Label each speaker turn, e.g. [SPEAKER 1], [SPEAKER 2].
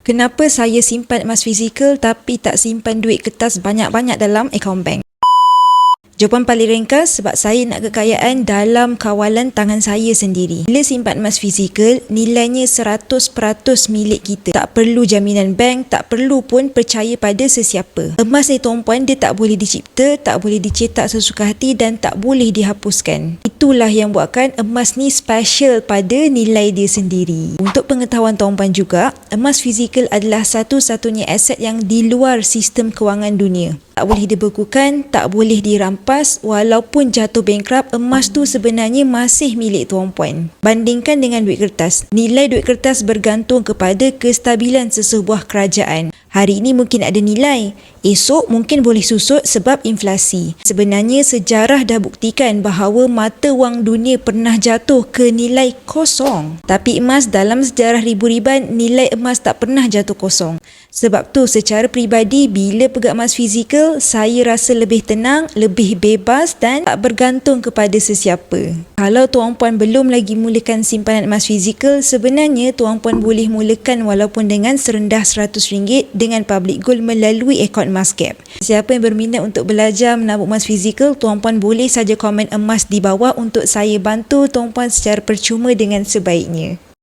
[SPEAKER 1] Kenapa saya simpan emas fizikal tapi tak simpan duit kertas banyak-banyak dalam akaun bank? Jawapan paling ringkas, sebab saya nak kekayaan dalam kawalan tangan saya sendiri. Bila simpan emas fizikal, nilainya 100% milik kita. Tak perlu jaminan bank, tak perlu pun percaya pada sesiapa. Emas ni tuan-puan, dia tak boleh dicipta, tak boleh dicetak sesuka hati dan tak boleh dihapuskan. Itulah yang buatkan emas ni special pada nilai dia sendiri. Untuk pengetahuan tuan-puan juga, emas fizikal adalah satu-satunya aset yang di luar sistem kewangan dunia. Tak boleh dibekukan, tak boleh dirampas. Walaupun jatuh bankrupt, emas tu sebenarnya masih milik tuan-puan. Bandingkan dengan duit kertas. Nilai duit kertas bergantung kepada kestabilan sesebuah kerajaan. Hari ini mungkin ada nilai, esok mungkin boleh susut sebab inflasi. Sebenarnya sejarah dah buktikan bahawa mata wang dunia pernah jatuh ke nilai kosong. Tapi emas dalam sejarah ribu-riban, nilai emas tak pernah jatuh kosong. Sebab tu secara peribadi, bila pegang emas fizikal, saya rasa lebih tenang, lebih bebas dan tak bergantung kepada sesiapa. Kalau tuan-puan belum lagi mulakan simpanan emas fizikal, sebenarnya tuan-puan boleh mulakan walaupun dengan serendah RM100 dengan Public Gold melalui akaun Emascap. Siapa yang berminat untuk belajar menabung emas fizikal, tuan-puan boleh saja komen emas di bawah untuk saya bantu tuan-puan secara percuma dengan sebaiknya.